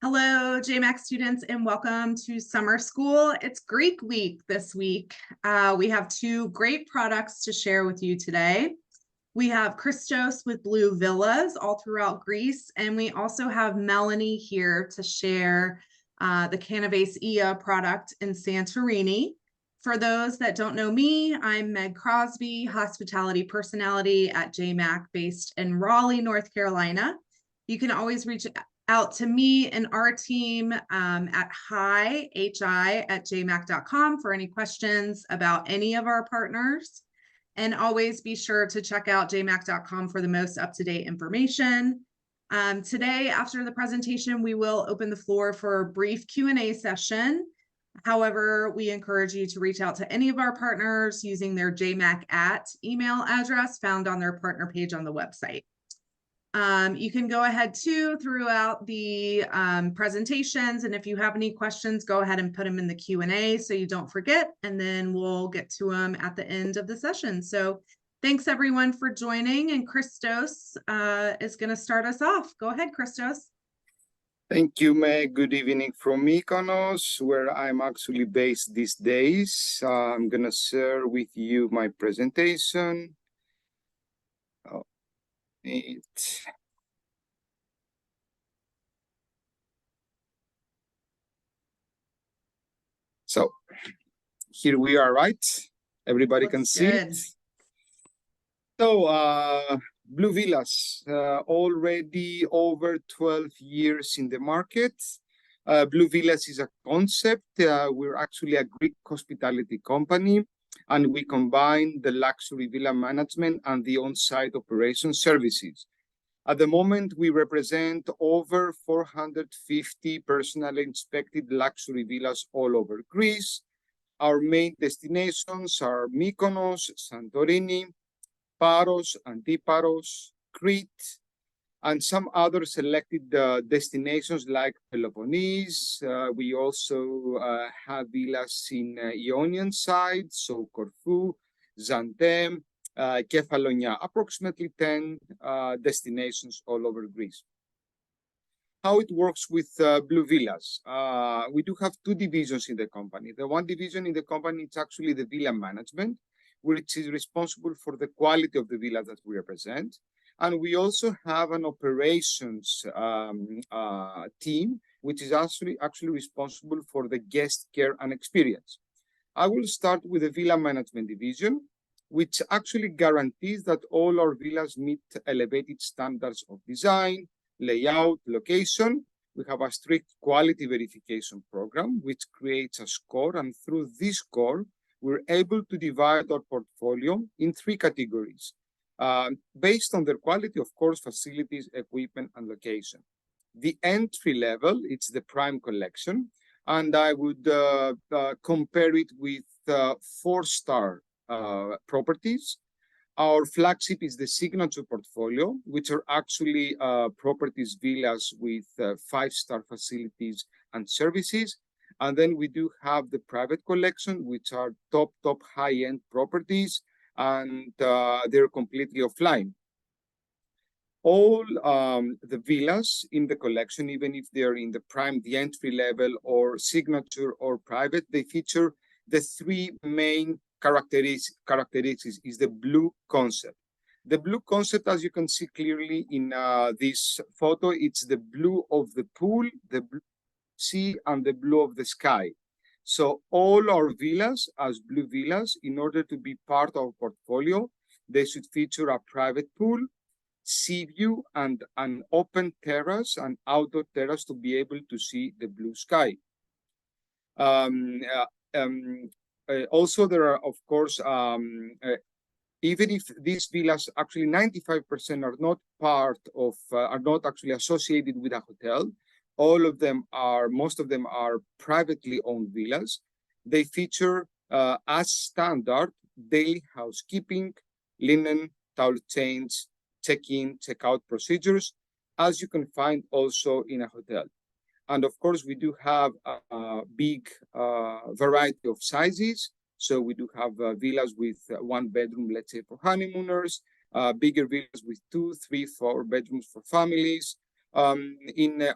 Hello, J.MAK students, and welcome to summer school. It's Greek week this week. We have two great products to share with you today. We have Christos with Blue Villas all throughout Greece, and we also have Melanie here to share the Canaves product in Santorini. For those that don't know me, I'm Meg Crosby, hospitality personality at J.MAK based in Raleigh, North Carolina. You can always reach out to me and our team at hi@jmak.com for any questions about any of our partners. And always be sure to check out jmak.com for the most up-to-date information. Today, after the presentation, we will open the floor for a brief Q&A session. However, we encourage you to reach out to any of our partners using their JMAK@ email address found on their partner page on the website. You can go ahead too throughout the presentations, and if you have any questions, go ahead and put them in the Q&A so you don't forget, and then we'll get to them at the end of the session. So thanks everyone for joining, and Christos is going to start us off. Go ahead, Christos. Thank you, Meg. Good evening from Mykonos, where I'm actually based these days. I'm going to share with you my presentation. So here we are, right? Everybody can see it. So Blue Villas, already over 12 years in the market. Blue Villas is a concept. We're actually a Greek hospitality company, and we combine the luxury villa management and the on-site operation services. At the moment, we represent over 450 personally inspected luxury villas all over Greece. Our main destinations are Mykonos, Santorini, Paros, Antiparos, Crete, and some other selected destinations like Peloponnese. We also have villas in Ionian side, so Corfu, Zantem, Kefalonia, approximately 10 destinations all over Greece. How it works with Blue Villas. We do have two divisions in the company. The one division in the company is actually the villa management, which is responsible for the quality of the villa that we represent. And we also have an operations team, which is actually responsible for the guest care and experience. I will start with the villa management division, which actually guarantees that all our villas meet elevated standards of design, layout, location. We have a strict quality verification program, which creates a score. And through this score, we're able to divide our portfolio in three categories, based on their quality, of course, facilities, equipment, and location. The entry level, it's the prime collection, and I would compare it with 4-star properties. Our flagship is the signature portfolio, which are actually properties, villas with 5-star facilities and services. And then we do have the private collection, which are top high-end properties, and they're completely offline. All the villas in the collection, even if they're in the prime, the entry level, or signature, or private, they feature the three main characteristics is the blue concept. The blue concept, as you can see clearly in this photo, it's the blue of the pool, the blue sea, and the blue of the sky. So all our villas as Blue Villas, in order to be part of our portfolio, they should feature a private pool, sea view, and an open terrace, an outdoor terrace, to be able to see the blue sky. Also, there are, of course, even if these villas, actually 95% are not part of, are not actually associated with a hotel, most of them are privately owned villas. They feature, as standard, daily housekeeping, linen, towel change, check-in, check-out procedures, as you can find also in a hotel. And of course, we do have a big variety of sizes. So we do have villas with 1 bedroom, let's say, for honeymooners, bigger villas with 2, 3, 4 bedrooms for families, In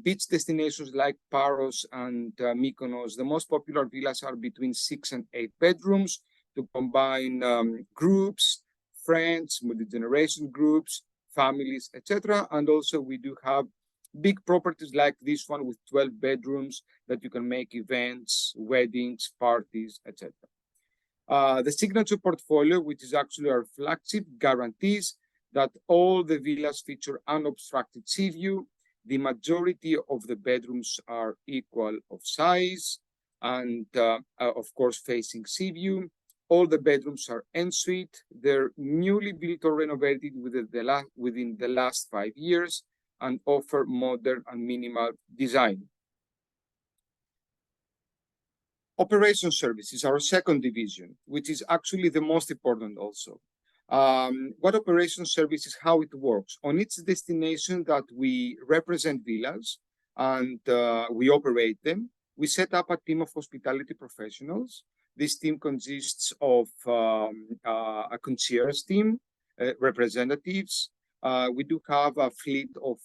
beach destinations like Paros and Mykonos, the most popular villas are between 6 and 8 bedrooms to combine groups, friends, multi-generation groups, families, etc. And also we do have big properties like this one with 12 bedrooms that you can make events, weddings, parties, etc. The signature portfolio, which is actually our flagship, guarantees that all the villas feature unobstructed sea view. The majority of the bedrooms are equal of size and, of course, facing sea view. All the bedrooms are ensuite. They're newly built or renovated within the last 5 years and offer modern and minimal design. Operation services, our second division, which is actually the most important also. What operation services, how it works. On each destination that we represent villas and we operate them, we set up a team of hospitality professionals. This team consists of a concierge team, representatives. We do have a fleet of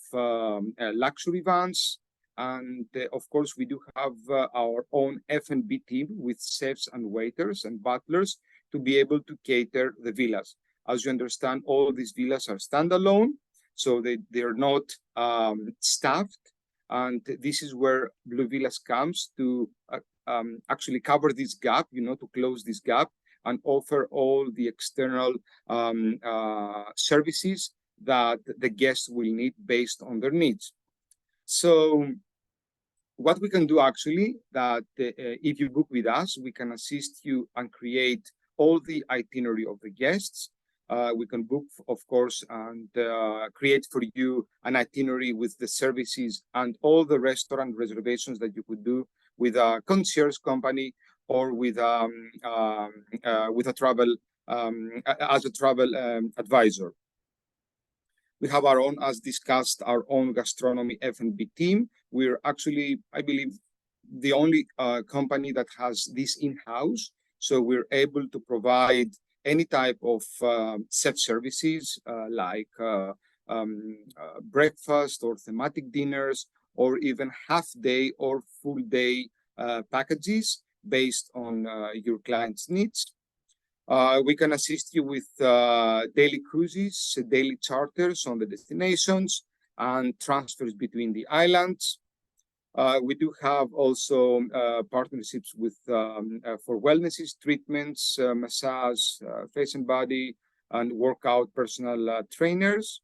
luxury vans, and of course, we do have our own F&B team with chefs and waiters and butlers to be able to cater the villas. As you understand, all these villas are standalone, so they're not staffed. And this is where Blue Villas comes to actually cover this gap, to close this gap and offer all the external services that the guests will need based on their needs. So what we can do actually, that if you book with us, we can assist you and create all the itinerary of the guests. We can book, of course, and create for you an itinerary with the services and all the restaurant reservations that you could do with a concierge company or with a travel as a travel advisor. We have our own, as discussed, our own gastronomy F&B team. We're actually, I believe, the only company that has this in-house. So we're able to provide any type of self-services like breakfast or thematic dinners, or even half-day or full-day packages based on your client's needs. We can assist you with daily cruises, daily charters on the destinations, and transfers between the islands. We do have also partnerships with for wellnesses, treatments, massage, face and body, and workout personal trainers.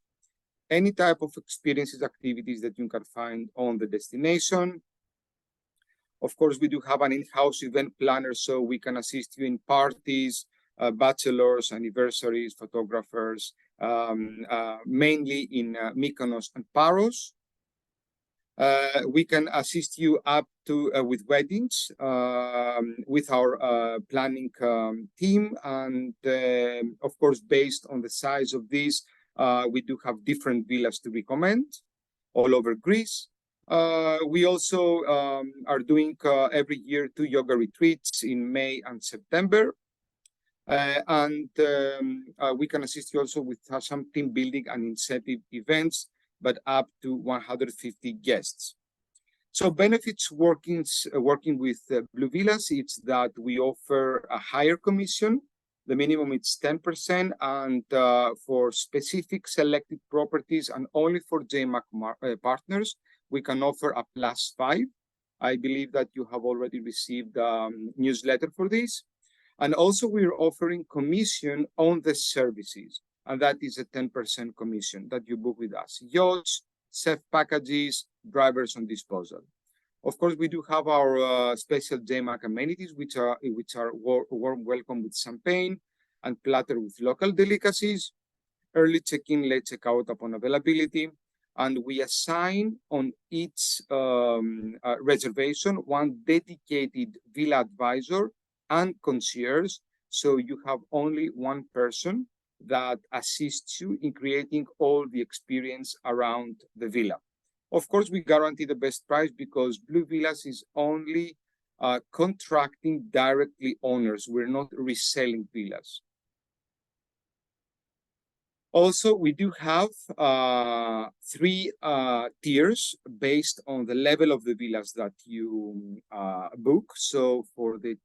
Any type of experiences, activities that you can find on the destination. Of course, we do have an in-house event planner, so we can assist you in parties, bachelors, anniversaries, photographers, mainly in Mykonos and Paros. We can assist you up to with weddings with our planning team, and of course, based on the size of this, we do have different villas to recommend all over Greece. We also are doing every year 2 yoga retreats in May and September. We can assist you also with some team building and incentive events, but up to 150 guests. So benefits working with Blue Villas, it's that we offer a higher commission. The minimum is 10%, and for specific selected properties and only for J.MAK partners, we can offer a +5. I believe that you have already received a newsletter for this. And also we're offering commission on the services, and that is a 10% commission that you book with us. Yachts, chef packages, drivers on disposal. Of course, we do have our special J.MAK amenities, which are warm welcome with champagne and platter with local delicacies, early check-in, late check-out upon availability. And we assign on each reservation one dedicated villa advisor and concierge, so you have only one person that assists you in creating all the experience around the villa. Of course, we guarantee the best price because Blue Villas is only contracting directly owners. We're not reselling villas. Also, we do have three tiers based on the level of the villas that you book. So for the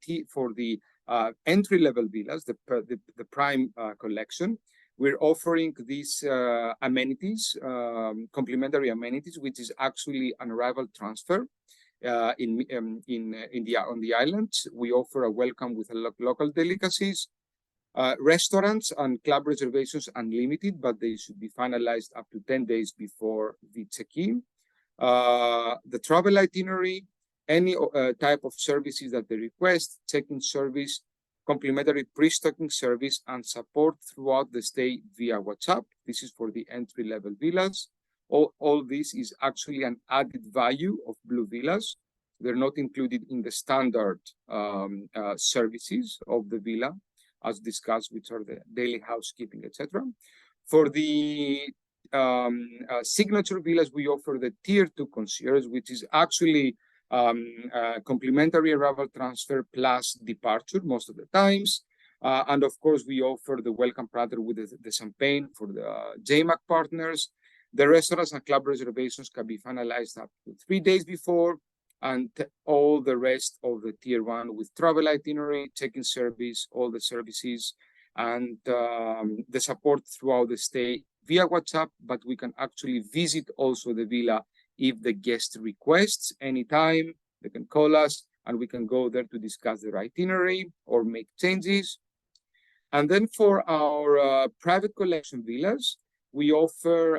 entry-level villas, the prime collection, we're offering these amenities, complimentary amenities, which is actually an arrival transfer on the island. We offer a welcome with local delicacies. Restaurants and club reservations unlimited, but they should be finalized up to 10 days before the check-in. The travel itinerary, any type of services that they request, check-in service, complimentary pre-stocking service, and support throughout the stay via WhatsApp. This is for the entry-level villas. All this is actually an added value of Blue Villas. They're not included in the standard services of the villa, as discussed, which are the daily housekeeping, etc. For the signature villas, we offer the tier 2 concierge, which is actually complimentary arrival transfer plus departure most of the times. And of course, we offer the welcome platter with the champagne for the J.MAK partners. The restaurants and club reservations can be finalized up to 3 days before, and all the rest of the tier 1 with travel itinerary, check-in service, all the services, and the support throughout the stay via WhatsApp. But we can actually visit also the villa if the guest requests anytime. They can call us and we can go there to discuss their itinerary or make changes. And then for our private collection villas, we offer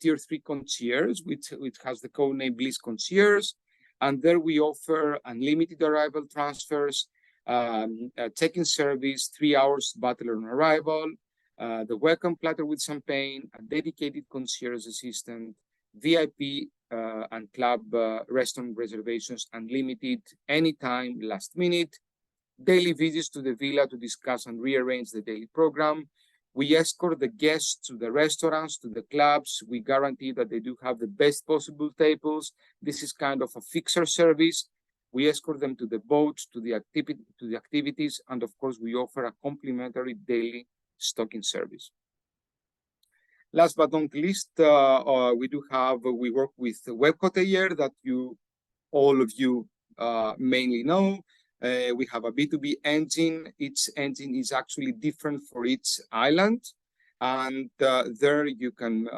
tier 3 concierge, which has the code name Bliss Concierge. And there we offer unlimited arrival transfers, check-in service, 3 hours butler on arrival, the welcome platter with champagne, a dedicated concierge assistant, VIP and club restaurant reservations unlimited, anytime, last minute, daily visits to the villa to discuss and rearrange the daily program. We escort the guests to the restaurants, to the clubs. We guarantee that they do have the best possible tables. This is kind of a fixer service. We escort them to the boats, to the activities, and of course, we offer a complimentary daily stocking service. Last but not least, we work with Web Hotelier that all of you mainly know. We have a B2B engine. Each engine is actually different for each island. And there you can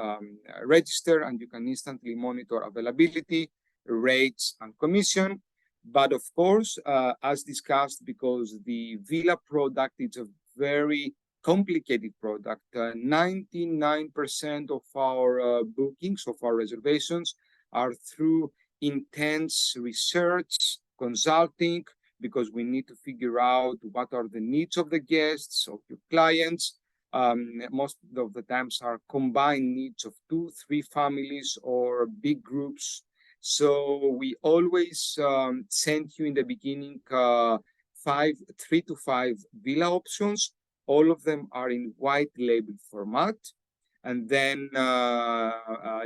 register and you can instantly monitor availability, rates, and commission. But of course, as discussed, because the villa product is a very complicated product, 99% of our bookings, of our reservations, are through intense research, consulting, because we need to figure out what are the needs of the guests, of your clients. Most of the times are combined needs of 2-3 families or big groups. So we always send you in the beginning 3 to 5 villa options. All of them are in white label format. And then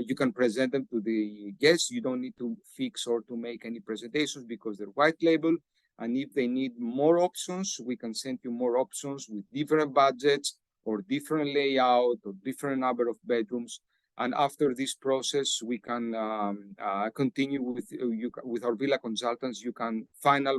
you can present them to the guests. You don't need to fix or to make any presentations because they're white label. And if they need more options, we can send you more options with different budgets or different layout or different number of bedrooms. And after this process, we can continue with our villa consultants. You can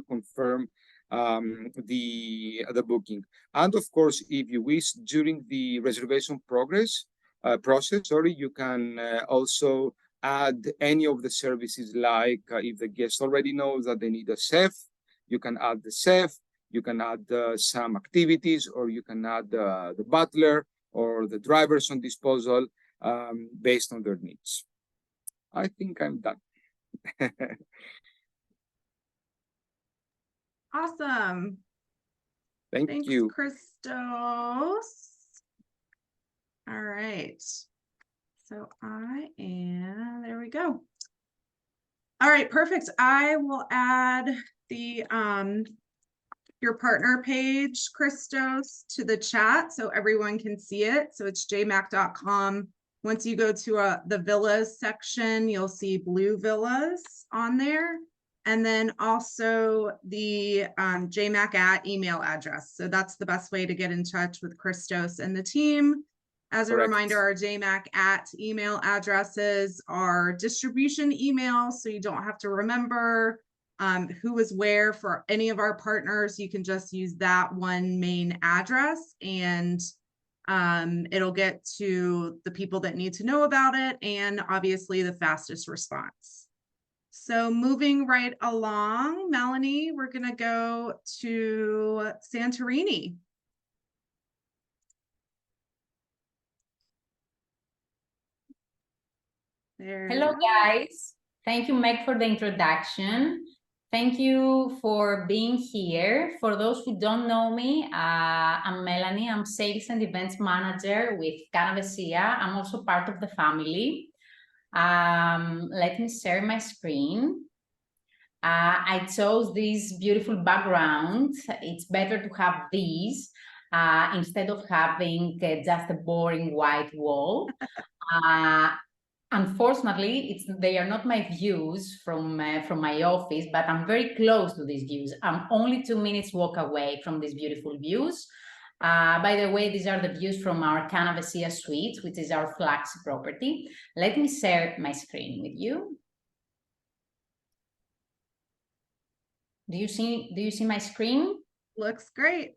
confirm the booking. And of course, if you wish, during the reservation process, you can also add any of the services, like if the guest already knows that they need a chef, you can add the chef, you can add some activities, or you can add the butler or the drivers on disposal based on their needs. I think I'm done. Awesome. Thanks you. Christos. All right. So there we go. All right, perfect. I will add the your partner page, Christos, to the chat so everyone can see it. So it's jmak.com. Once you go to the villas section, you'll see Blue Villas on there. And then also the J.MAK @ email address. So that's the best way to get in touch with Christos and the team. As a Correct. reminder, our J.MAK at email addresses are distribution emails, so you don't have to remember who is where for any of our partners. You can just use that one main address, and it'll get to the people that need to know about it, and obviously the fastest response. So moving right along, Melanie, we're going to go to Santorini. There Hello, guys. Thank you, Meg, for the introduction. Thank you for being here. For those who don't know me, I'm Melanie. I'm Sales and Events Manager with Canaves. I'm also part of the family. Let me share my screen. I chose this beautiful background. It's better to have these instead of having just a boring white wall. Unfortunately, they are not my views from my office, but I'm very close to these views. I'm only 2 minutes walk away from these beautiful views. By the way, these are the views from our Canaves suite, which is our flagship property. Let me share my screen with you. Do you see my screen? Looks great.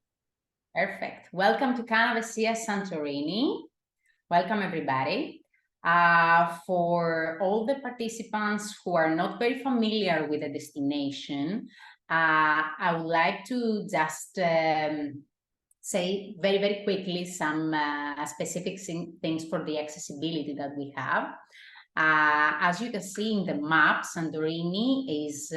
Perfect. Welcome to Canaves Santorini. Welcome, everybody. For all the participants who are not very familiar with the destination, I would like to just say very, very quickly some specific things for the accessibility that we have. As you can see in the map, Santorini is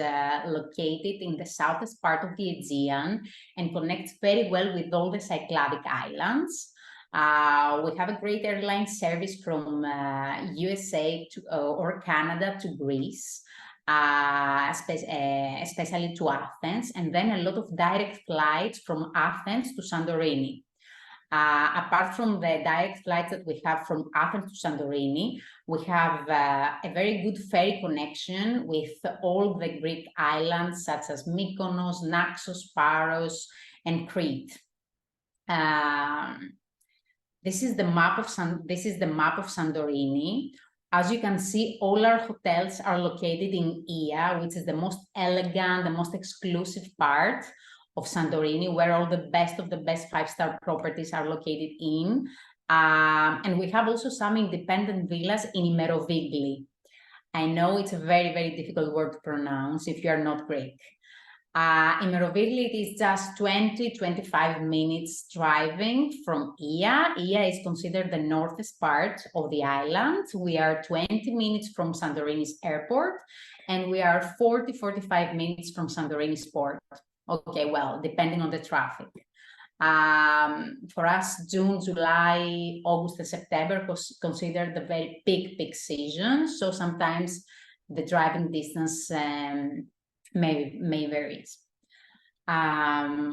located in the southeast part of the Aegean and connects very well with all the Cycladic islands. We have a great airline service from USA or Canada to Greece, especially to Athens, and then a lot of direct flights from Athens to Santorini. Apart from the direct flights that we have from Athens to Santorini, we have a very good ferry connection with all the Greek islands such as Mykonos, Naxos, Paros, and Crete. This is the map of Santorini. As you can see, all our hotels are located in Ia, which is the most elegant, the most exclusive part of Santorini, where all the best of the best five-star properties are located in. And we have also some independent villas in Imerovigli. I know it's a very, very difficult word to pronounce if you are not Greek. Imerovigli, it is just 20-25 minutes driving from Ia. Ia is considered the northest part of the island. We are 20 minutes from Santorini's airport, and we are 40-45 minutes from Santorini's port. Okay, well, depending on the traffic. For us, June, July, August, and September considered the very peak season. So sometimes the driving distance may vary.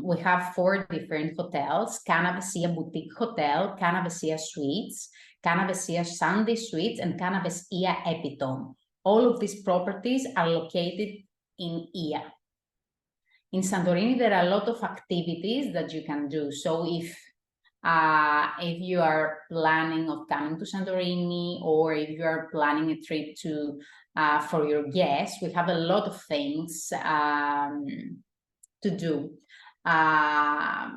We have 4 different hotels: Canaves Boutique Hotel, Canaves Suites, Canaves Sunday Suites, and Canaves Epitome. All of these properties are located in Ia. In Santorini, there are a lot of activities that you can do. So if you are planning of coming to Santorini, or if you are planning a trip to for your guests, we have a lot of things to do. I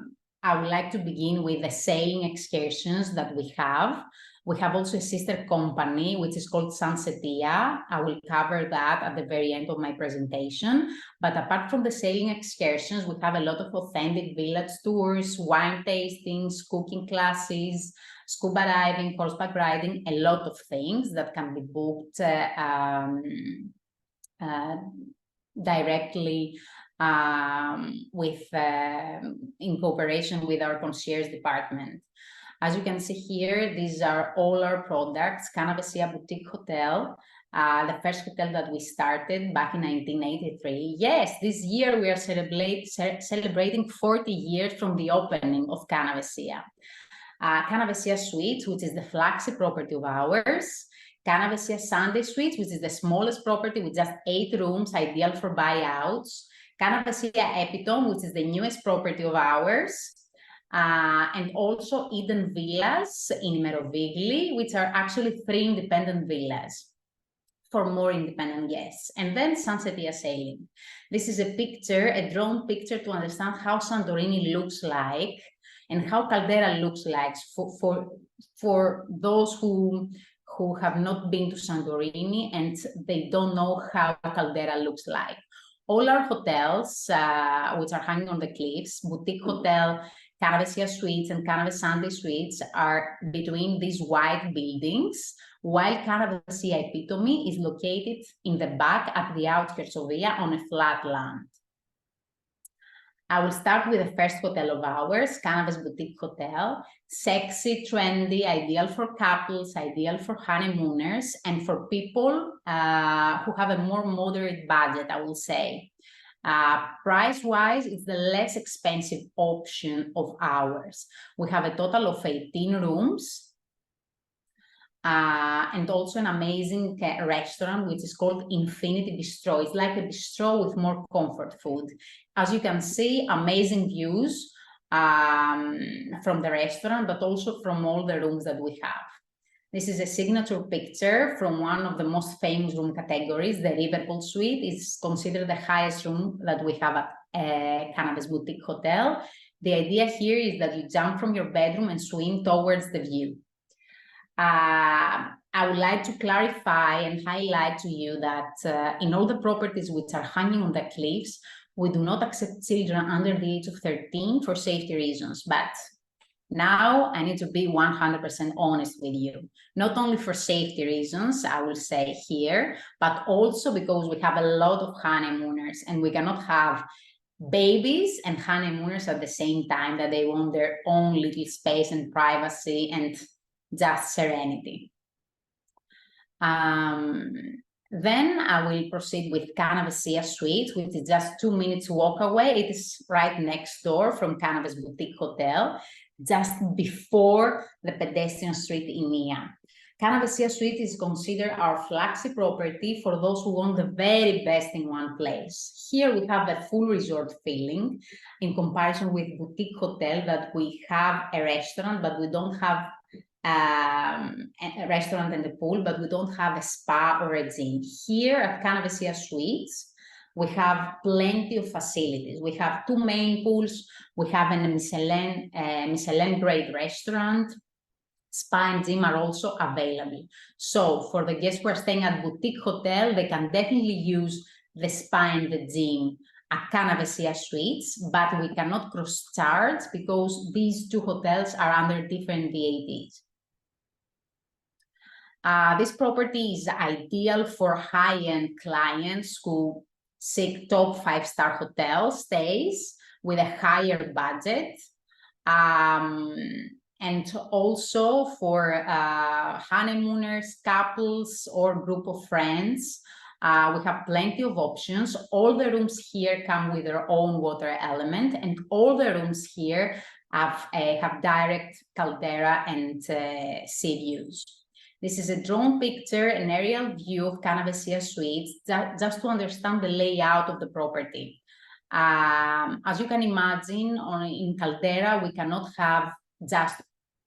would like to begin with the sailing excursions that we have. We have also a sister company, which is called Sunsetia. I will cover that at the very end of my presentation. But apart from the sailing excursions, we have a lot of authentic village tours, wine tastings, cooking classes, scuba diving, horseback riding, a lot of things that can be booked directly in cooperation with our concierge department. As you can see here, these are all our products. Canaves Boutique Hotel, the first hotel that we started back in 1983. Yes, this year we are celebrating 40 years from the opening of Canaves. Canaves Suites, which is the flagship property of ours. Canaves Sunday Suites, which is the smallest property with just 8 rooms, ideal for buyouts. Canaves Epitome, which is the newest property of ours. and also Eden Villas in Merovigli, which are actually 3 independent villas for more independent guests. And then Sunsetia Sailing. This is a picture, a drone picture to understand how Santorini looks like and how Caldera looks like for those who have not been to Santorini and they don't know how Caldera looks like. All our hotels, which are hanging on the cliffs, Boutique Hotel, Canavesia Suites and Canaves Sunday Suites are between these white buildings, while Canavesia Epitome is located in the back at the outskirts of Via on a flat land. I will start with the first hotel of ours, Canaves Boutique Hotel. Sexy, trendy, ideal for couples, ideal for honeymooners, and for people who have a more moderate budget, I will say. Price-wise, it's the less expensive option of ours. We have a total of 18 rooms. And also an amazing restaurant, which is called Infinity Bistro. It's like a bistro with more comfort food. As you can see, amazing views from the restaurant, but also from all the rooms that we have. This is a signature picture from one of the most famous room categories. The Riverpool Suite is considered the highest room that we have at Canaves Boutique Hotel. The idea here is that you jump from your bedroom and swim towards the view. I would like to clarify and highlight to you that in all the properties which are hanging on the cliffs, we do not accept children under the age of 13 for safety reasons. But now I need to be 100% honest with you, not only for safety reasons, I will say here, but also because we have a lot of honeymooners and we cannot have babies and honeymooners at the same time, that they want their own little space and privacy and just serenity. Then I will proceed with Canavesia Suites, which is just 2 minutes walk away. It is right next door from Canaves Boutique Hotel, just before the pedestrian street in Nia. Canavesia Suite is considered our flagship property for those who want the very best in one place. Here we have a full resort feeling in comparison with Boutique Hotel, that we have a restaurant, but we don't have a restaurant and a pool, but we don't have a spa or a gym. Here at Canavesia Suites, we have plenty of facilities. We have 2 main pools. We have a Michelin grade restaurant. Spa and gym are also available. So for the guests who are staying at Boutique Hotel, they can definitely use the spa and the gym at Canavesia Suites, but we cannot cross-charge because these 2 hotels are under different VATs. This property is ideal for high-end clients who seek top 5-star hotel stays with a higher budget, and also for honeymooners, couples, or group of friends. We have plenty of options. All the rooms here come with their own water element, and all the rooms here have direct caldera and sea views. This is a drone picture, an aerial view of Canavesia Suites, just to understand the layout of the property. As you can imagine, in Caldera, we cannot have just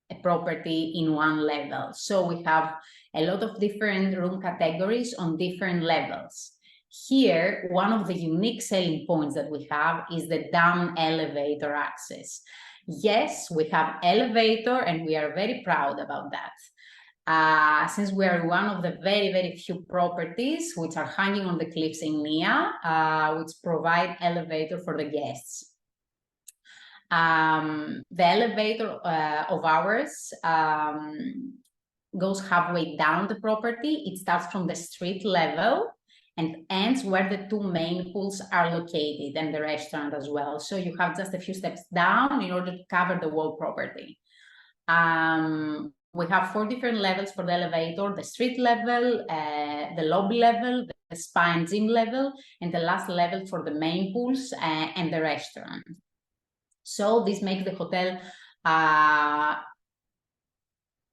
a property in one level. So we have a lot of different room categories on different levels. Here, one of the unique selling points that we have is the down elevator access. Yes, we have elevator, and we are very proud about that. Since we are one of the very, very few properties which are hanging on the cliffs in Nia, which provide elevator for the guests. The elevator of ours goes halfway down the property. It starts from the street level and ends where the 2 main pools are located, and the restaurant as well. So you have just a few steps down in order to cover the whole property. We have 4 different levels for the elevator: the street level, the lobby level, the spa and gym level, and the last level for the main pools and the restaurant. So this makes the hotel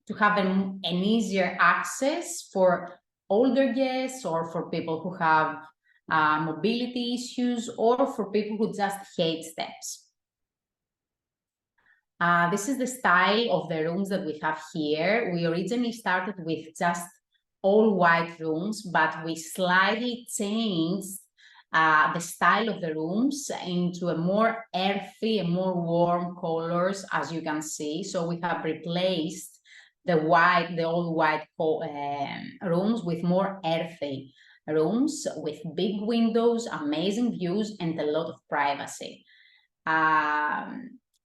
to have an easier access for older guests, or for people who have mobility issues, or for people who just hate steps. This is the style of the rooms that we have here. We originally started with just all white rooms, but we slightly changed the style of the rooms into a more earthy and more warm colors, as you can see. So we have replaced the old white rooms with more earthy rooms with big windows, amazing views, and a lot of privacy.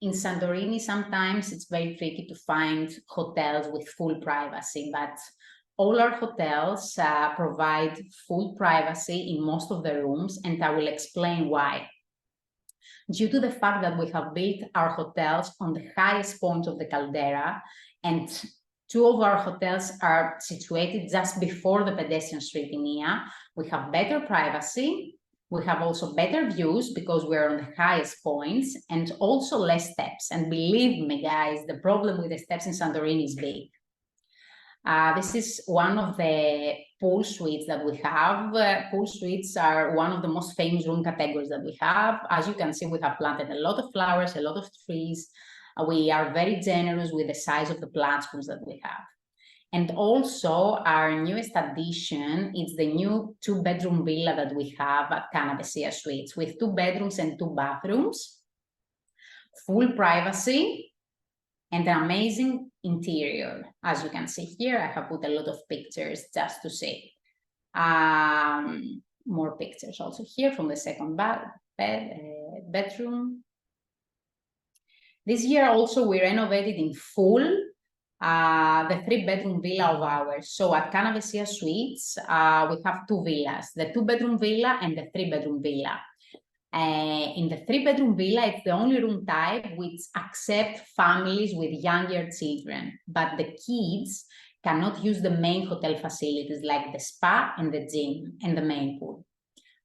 In Santorini, sometimes it's very tricky to find hotels with full privacy, but all our hotels provide full privacy in most of the rooms, and I will explain why. Due to the fact that we have built our hotels on the highest point of the caldera, and two of our hotels are situated just before the pedestrian street in Ia, we have better privacy. We have also better views because we're on the highest points, and also less steps. And believe me, guys, the problem with the steps in Santorini is big. This is one of the pool suites that we have. Pool suites are one of the most famous room categories that we have. As you can see, we have planted a lot of flowers, a lot of trees. We are very generous with the size of the plant pools that we have. And also our newest addition is the new 2-bedroom villa that we have at Canaves Suites with 2 bedrooms and 2 bathrooms, full privacy, and an amazing interior. As you can see here, I have put a lot of pictures just to see. More pictures also here from the second bedroom. This year also we renovated in full the 3-bedroom villa of ours. So at Canaves Suites, we have 2 villas, the 2-bedroom villa and the 3-bedroom villa. In the 3-bedroom villa, it's the only room type which accepts families with younger children, but the kids cannot use the main hotel facilities like the spa and the gym and the main pool.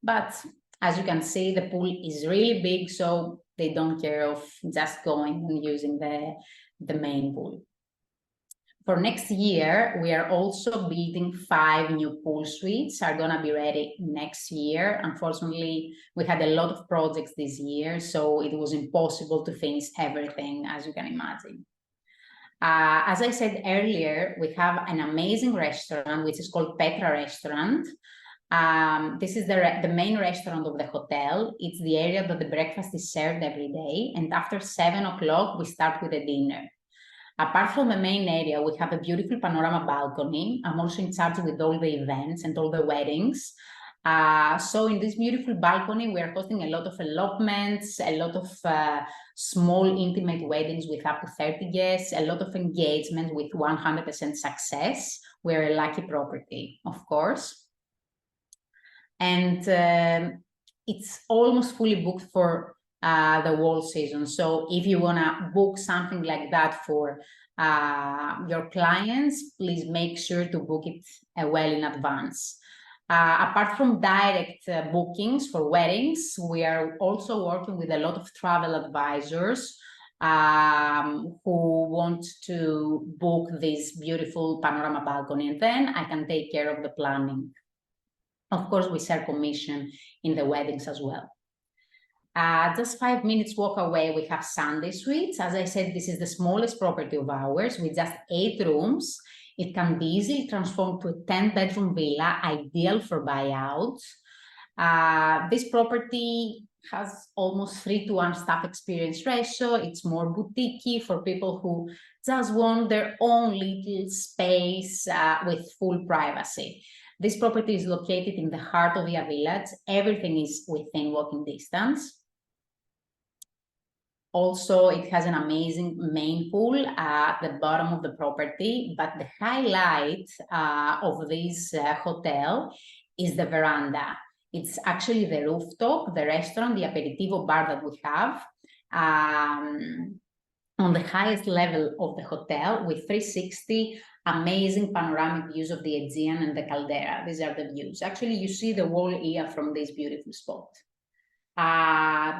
But as you can see, the pool is really big, so they don't care of just going and using the main pool. For next year, we are also building 5 new pool suites, are gonna be ready next year. Unfortunately, we had a lot of projects this year, so it was impossible to finish everything, as you can imagine. As I said earlier, we have an amazing restaurant, which is called Petra Restaurant. This is the main restaurant of the hotel. It's the area that the breakfast is served every day, and after 7 o'clock, we start with the dinner. Apart from the main area, we have a beautiful panorama balcony. I'm also in charge with all the events and all the weddings. So in this beautiful balcony, we are hosting a lot of elopements, a lot of small intimate weddings with up to 30 guests, a lot of engagement with 100% success. We're a lucky property, of course. And it's almost fully booked for the whole season. So if you want to book something like that for your clients, please make sure to book it well in advance. Apart from direct bookings for weddings, we are also working with a lot of travel advisors who want to book this beautiful panorama balcony, and then I can take care of the planning. Of course, we share commission in the weddings as well. Just 5 minutes walk away, we have Sunday Suites. As I said, this is the smallest property of ours with just 8 rooms. It can be easily transformed to a 10-bedroom villa, ideal for buyouts. This property has almost 3-to-1 staff experience ratio. It's more boutique for people who just want their own little space with full privacy. This property is located in the heart of Ia Village. Everything is within walking distance. Also, it has an amazing main pool at the bottom of the property, but the highlight of this hotel is the veranda. It's actually the rooftop, the restaurant, the aperitivo bar that we have on the highest level of the hotel with 360 amazing panoramic views of the Aegean and the Caldera. These are the views. Actually, you see the whole Ia from this beautiful spot.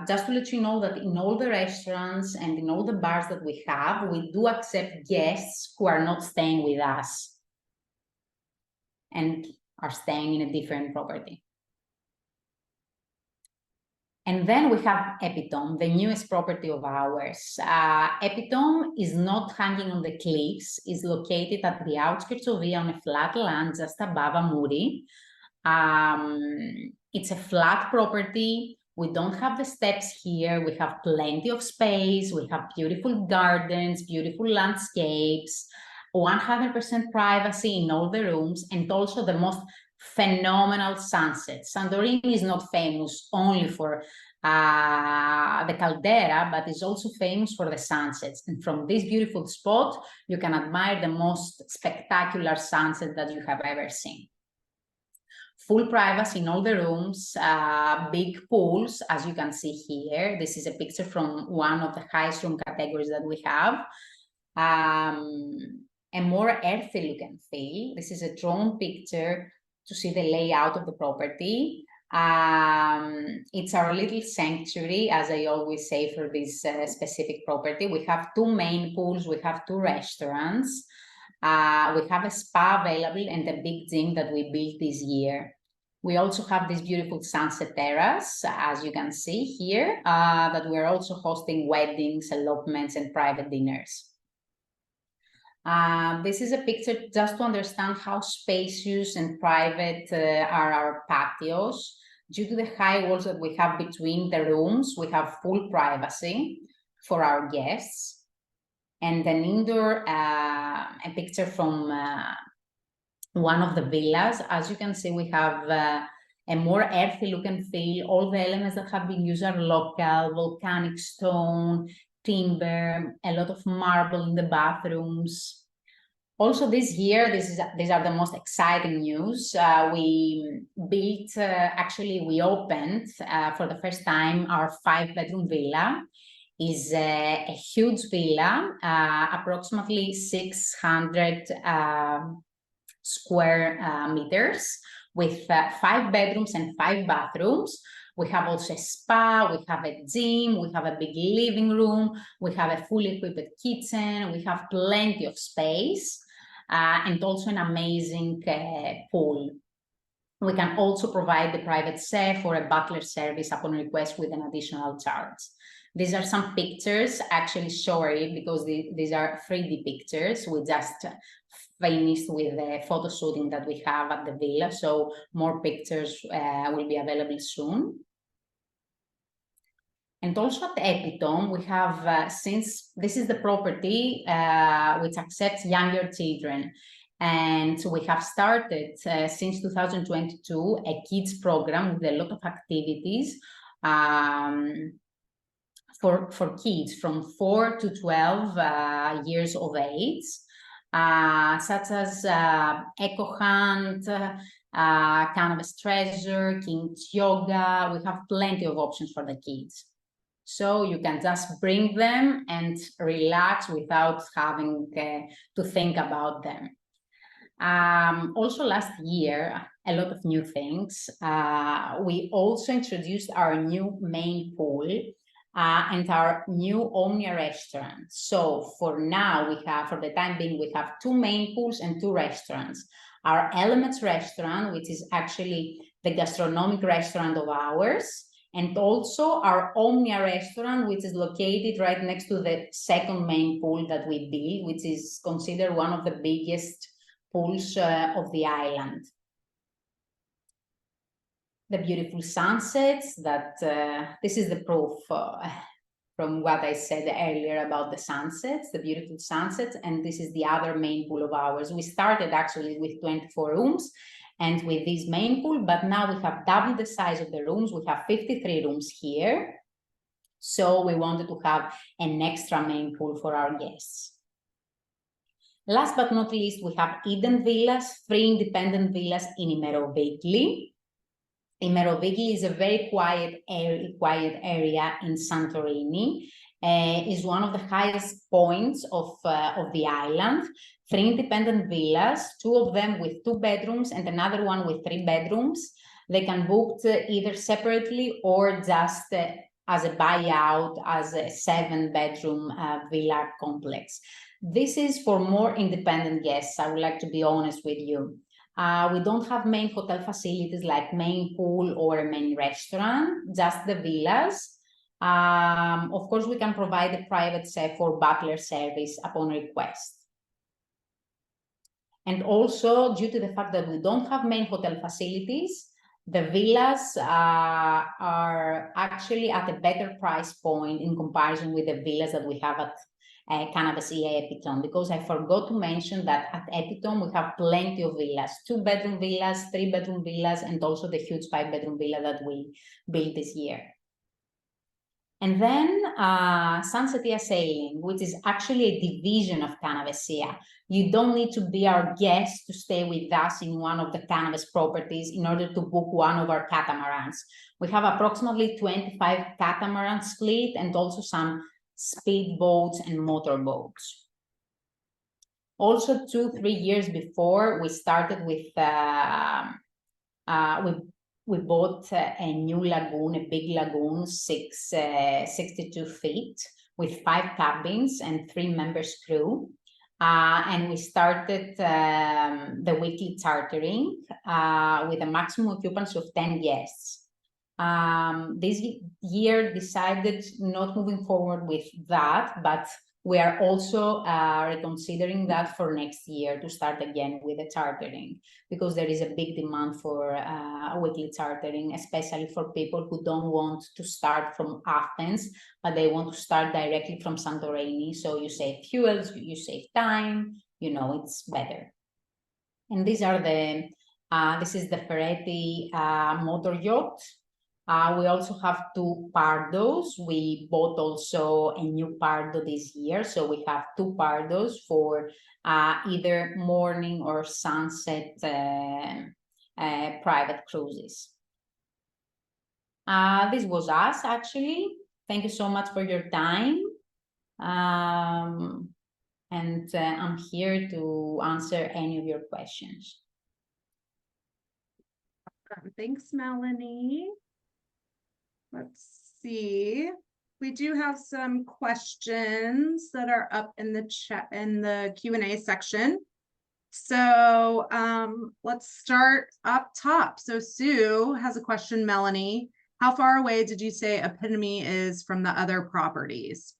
Just to let you know that in all the restaurants and in all the bars that we have, we do accept guests who are not staying with us and are staying in a different property. And then we have Epitome, the newest property of ours. Epitome is not hanging on the cliffs, is located at the outskirts of Via on a flat land just above Amuri. It's a flat property. We don't have the steps here. We have plenty of space. We have beautiful gardens, beautiful landscapes, 100% privacy in all the rooms, and also the most phenomenal sunsets. Santorini is not famous only for the caldera, but is also famous for the sunsets. And from this beautiful spot, you can admire the most spectacular sunset that you have ever seen. Full privacy in all the rooms, big pools, as you can see here. This is a picture from one of the highest room categories that we have. A more earthy look and feel. This is a drone picture to see the layout of the property. It's our little sanctuary, as I always say, for this specific property. We have 2 main pools, we have 2 restaurants. We have a spa available and a big gym that we built this year. We also have this beautiful sunset terrace, as you can see here, that we're also hosting weddings, elopements, and private dinners. This is a picture just to understand how spacious and private are our patios. Due to the high walls that we have between the rooms, we have full privacy for our guests. And an indoor, a picture from one of the villas. As you can see, we have a more earthy look and feel. All the elements that have been used are local, volcanic stone, timber, a lot of marble in the bathrooms. Also this year, these are the most exciting news. We built, actually we opened for the first time our 5-bedroom villa. Is a huge villa, approximately 600 square meters, with 5 bedrooms and 5 bathrooms. We have also a spa, we have a gym, we have a big living room, we have a fully equipped kitchen, we have plenty of space, and also an amazing pool. We can also provide the private chef or a butler service upon request with an additional charge. These are some pictures, actually sorry, because these are 3D pictures. We just finished with the photo shooting that we have at the villa, so more pictures will be available soon. And also at Epitome, we have, since this is the property which accepts younger children, and we have started since 2022 a kids program with a lot of activities for kids from 4 to 12 years of age, such as Eco Hunt, Canaves Treasure, King's Yoga. We have plenty of options for the kids. So you can just bring them and relax without having to think about them. Also last year, a lot of new things. We also introduced our new main pool and our new Omnia restaurant. So for now, we have, for the time being, we have 2 main pools and 2 restaurants. Our Elements restaurant, which is actually the gastronomic restaurant of ours, and also our Omnia restaurant, which is located right next to the 2nd main pool that we built, which is considered one of the biggest pools of the island. The beautiful sunsets, that this is the proof from what I said earlier about the sunsets, the beautiful sunsets, and this is the other main pool of ours. We started actually with 24 rooms and with this main pool, but now we have doubled the size of the rooms. We have 53 rooms here. So we wanted to have an extra main pool for our guests. Last but not least, we have Eden Villas, 3 independent villas in Imerovigli. Imerovigli is a very quiet area in Santorini. Is one of the highest points of the island. 3 independent villas, 2 of them with 2 bedrooms and another one with 3 bedrooms. They can book either separately or just as a buyout, as a 7-bedroom villa complex. This is for more independent guests, I would like to be honest with you. We don't have main hotel facilities like main pool or a main restaurant, just the villas. Of course, we can provide a private chef or butler service upon request. And also, due to the fact that we don't have main hotel facilities, the villas are actually at a better price point in comparison with the villas that we have at Canaves Epitome, because I forgot to mention that at Epitome we have plenty of villas, 2-bedroom villas, 3-bedroom villas, and also the huge 5-bedroom villa that we built this year. And then Sunsetia Sailing, which is actually a division of Canaves. You don't need to be our guest to stay with us in one of the Canaves properties in order to book one of our catamarans. We have approximately 25 catamarans split and also some speed boats and motorboats. Also, 2-3 years before, we started with we bought a new lagoon, a big lagoon, 62 feet, with 5 cabins and 3 members crew. And we started the weekly chartering with a maximum occupancy of 10 guests. This year decided not moving forward with that, but we are also reconsidering that for next year to start again with the chartering, because there is a big demand for weekly chartering, especially for people who don't want to start from Athens, but they want to start directly from Santorini. So you save fuels, you save time, you know, it's better. And these are the, this is the Ferretti motor yacht. We also have 2 Pardos. We bought also a new Pardo this year. So we have 2 Pardos for either morning or sunset private cruises. This was us, actually. Thank you so much for your time. And I'm here to answer any of your questions. Thanks, Melanie. Let's see. We do have some questions that are up in the chat in the Q&A section. So let's start up top. So Sue has a question, Melanie. How far away did you say Epitome is from the other properties?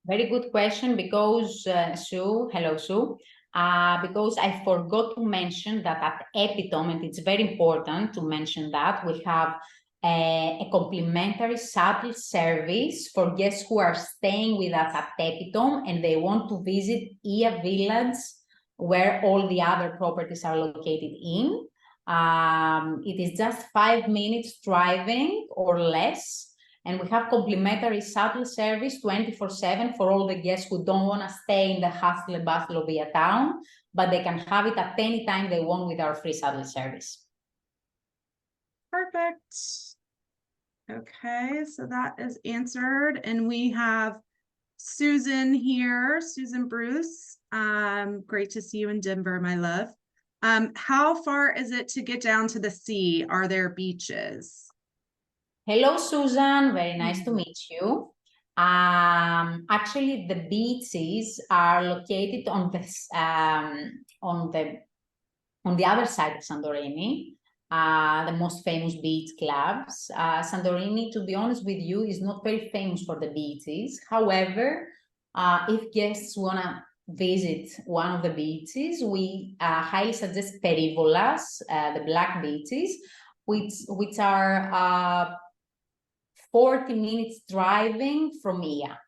Very good question, because Sue, hello Sue, because I forgot to mention that at Epitome, and it's very important to mention that, we have a complimentary shuttle service for guests who are staying with us at Epitome and they want to visit Ia Village, where all the other properties are located in. It is just 5 minutes driving or less. And we have complimentary shuttle service 24/7 for all the guests who don't want to stay in the hustle and bustle of Ia town, but they can have it at any time they want with our free shuttle service. Perfect. Okay, so that is answered. And we have Susan here, Susan Bruce. Great to see you in Denver, my love. How far is it to get down to the sea? Are there beaches? Hello, Susan. Very nice to meet you. Actually, the beaches are located on the other side of Santorini. The most famous beach clubs. Santorini, to be honest with you, is not very famous for the beaches. However, if guests want to visit one of the beaches, we highly suggest Perivolas, the black beaches, which are 40 minutes driving from Ia.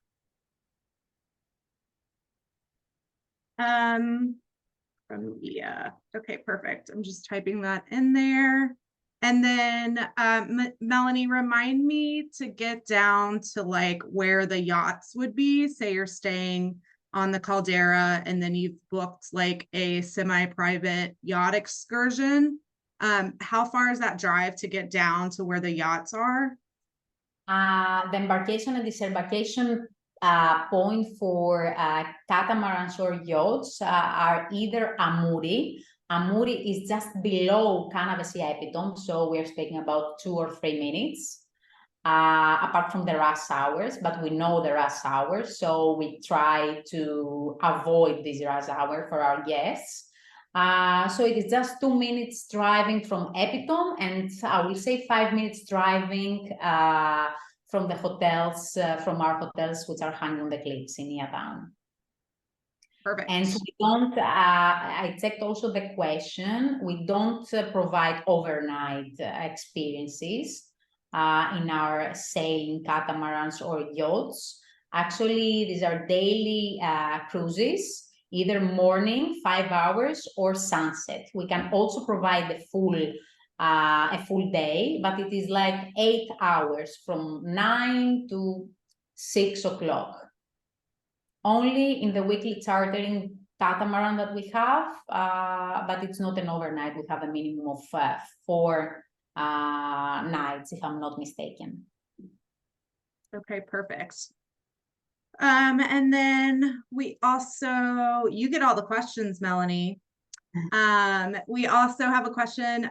From Ia. Okay, perfect. I'm just typing that in there. And then Melanie, remind me to get down to like where the yachts would be. Say you're staying on the Caldera and then you've booked like a semi-private yacht excursion. How far is that drive to get down to where the yachts are? The embarkation and disembarkation point for catamarans or yachts are either Amuri. Amuri is just below Canaves Epitome, so we're speaking about 2 or 3 minutes, apart from the rush hours, but we know the rush hours, so we try to avoid this rush hour for our guests. So it is just 2 minutes driving from Epitome, and I will say 5 minutes driving from the hotels, from our hotels, which are hanging on the cliffs in Ia town. Perfect. And we don't, I checked also the question, we don't provide overnight experiences in our sailing catamarans or yachts. Actually, these are daily cruises, either morning, 5 hours, or sunset. We can also provide a full day, but it is like 8 hours from 9 to 6 o'clock. Only in the weekly chartering catamaran that we have, but it's not an overnight. We have a minimum of 4 nights, if I'm not mistaken. Okay, perfect. And then we also, you get all the questions, Melanie. We also have a question,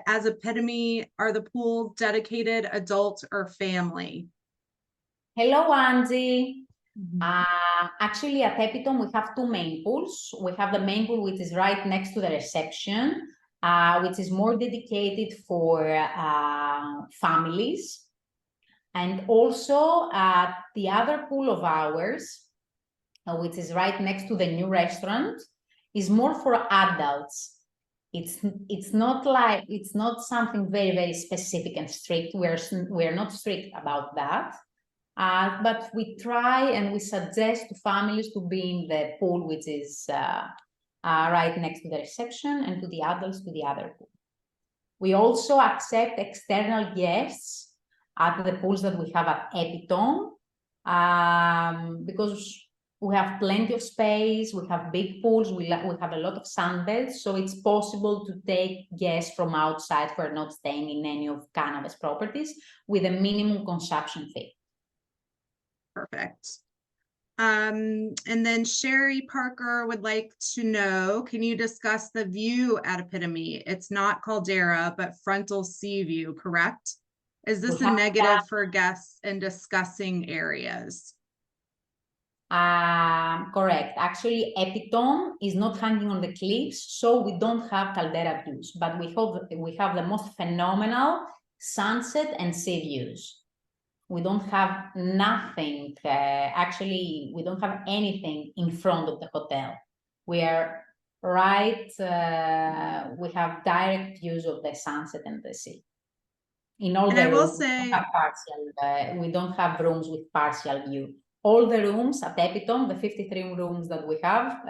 as epitome, are the pools dedicated adult or family? Hello, Angie. Actually, at Epitome, we have 2 main pools. We have the main pool, which is right next to the reception, which is more dedicated for families. And also, the other pool of ours, which is right next to the new restaurant, is more for adults. It's not something very, very specific and strict. We're not strict about that. But we try and we suggest to families to be in the pool, which is right next to the reception, and to the adults to the other pool. We also accept external guests at the pools that we have at Epitome, because we have plenty of space, we have big pools, we have a lot of sunbeds, so it's possible to take guests from outside who are not staying in any of Canaves properties with a minimum consumption fee. Perfect. And then Sherry Parker would like to know, can you discuss the view at Epitome? It's not Caldera, but frontal sea view, correct? Is this a negative for guests in discussing areas? Correct. Actually, Epitome is not hanging on the cliffs, so we don't have caldera views, but we have the most phenomenal sunset and sea views. We don't have nothing, actually, we don't have anything in front of the hotel. We are right, we have direct views of the sunset and the sea. In all the rooms, we don't have rooms with partial view. All the rooms at Epitome, the 53 rooms that we have,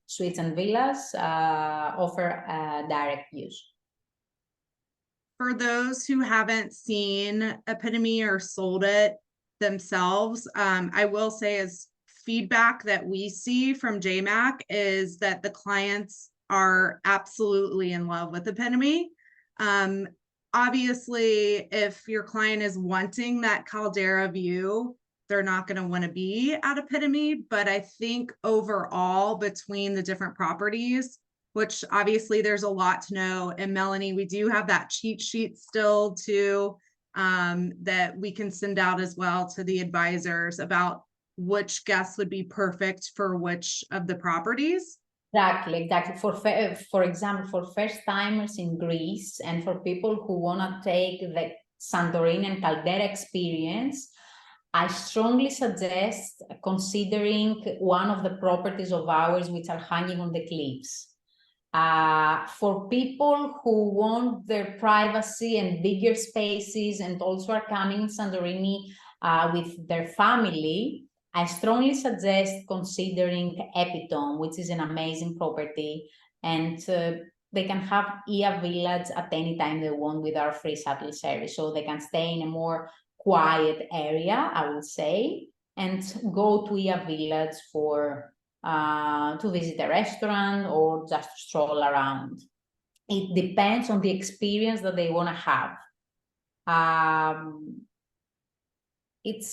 suites and villas, offer direct views. For those who haven't seen Epitome or sold it themselves, I will say as feedback that we see from J.MAK is that the clients are absolutely in love with Epitome. Obviously, if your client is wanting that Caldera view, they're not going to want to be at Epitome. But I think overall, between the different properties, which obviously there's a lot to know. And Melanie, we do have that cheat sheet still too, that we can send out as well to the advisors about which guests would be perfect for which of the properties. Exactly. For example, for first timers in Greece and for people who want to take the Santorini and Caldera experience, I strongly suggest considering one of the properties of ours which are hanging on the cliffs. For people who want their privacy and bigger spaces and also are coming in Santorini with their family, I strongly suggest considering Epitome, which is an amazing property, and they can have Ia Village at any time they want with our free shuttle service. So they can stay in a more quiet area, I would say, and go to Ia Village for to visit a restaurant or just stroll around. It depends on the experience that they want to have. We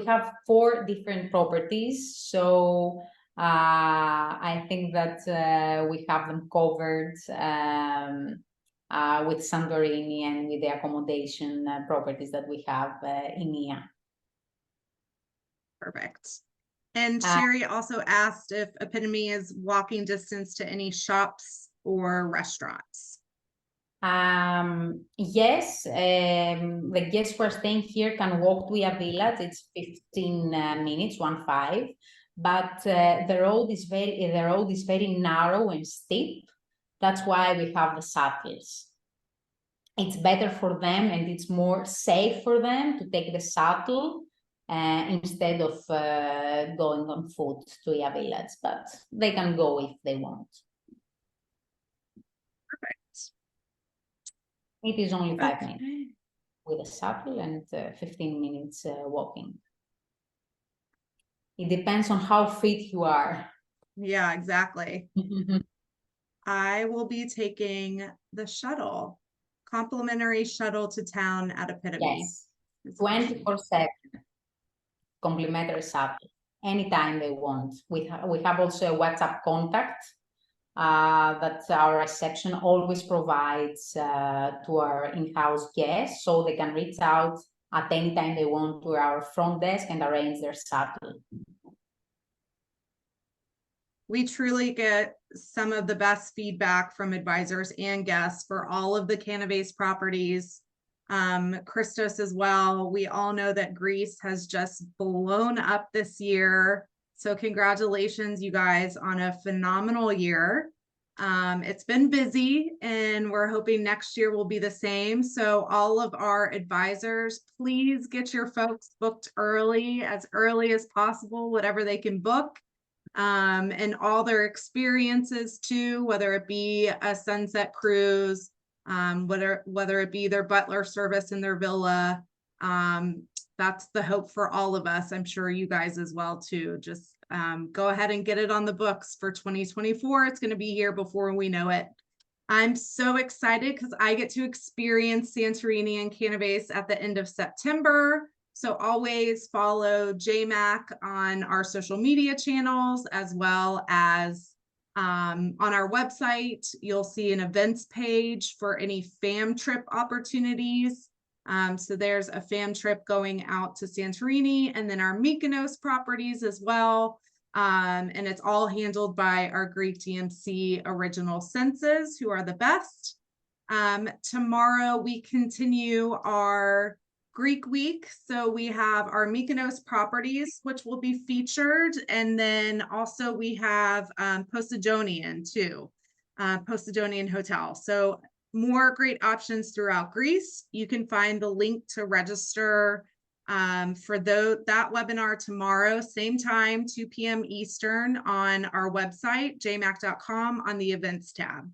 have 4 different properties, so I think that we have them covered with Santorini and with the accommodation properties that we have in Ia. Perfect. And Sherry also asked if Epitome is walking distance to any shops or restaurants. Yes, the guests who are staying here can walk to a village. It's 15 minutes, 1-5. But the road is very narrow and steep. That's why we have the shuttles. It's better for them and it's more safe for them to take the shuttle instead of going on foot to a village. But they can go if they want. Perfect. It is only 5 minutes Okay. with a shuttle and 15 minutes walking. It depends on how fit you are. Yeah, exactly. I will be taking the shuttle, complimentary shuttle to town at Epitome. Yes, 24/7, complimentary shuttle, anytime they want. We have also a WhatsApp contact that our reception always provides to our in-house guests, so they can reach out at any time they want to our front desk and arrange their shuttle. We truly get some of the best feedback from advisors and guests for all of the Canaves properties. Christos as well. We all know that Greece has just blown up this year. So congratulations, you guys, on a phenomenal year. It's been busy and we're hoping next year will be the same. So all of our advisors, please get your folks booked early as possible, whatever they can book. And all their experiences too, whether it be a sunset cruise, whether it be their butler service in their villa. That's the hope for all of us. I'm sure you guys as well too. Just go ahead and get it on the books for 2024. It's going to be here before we know it. I'm so excited because I get to experience Santorini and Canaves at the end of September. So always follow J.MAK on our social media channels, as well as on our website. You'll see an events page for any fam trip opportunities. So there's a fam trip going out to Santorini, and then our Mykonos properties as well. And it's all handled by our Greek DMC Original Senses, who are the best. Tomorrow we continue our Greek week. So we have our Mykonos properties, which will be featured. And then also we have Posidonian too, Posidonian Hotel. So more great options throughout Greece. You can find the link to register for that webinar tomorrow, same time, 2 p.m. Eastern on our website, jmak.com, on the events tab.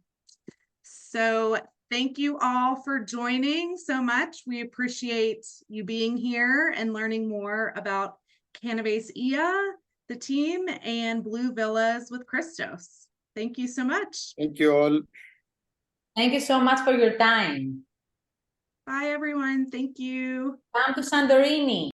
So thank you all for joining so much. We appreciate you being here and learning more about Canaves IA, the team, and Blue Villas with Christos. Thank you so much. Thank you all. Thank you so much for your time. Bye, everyone. Thank you. Come to Santorini.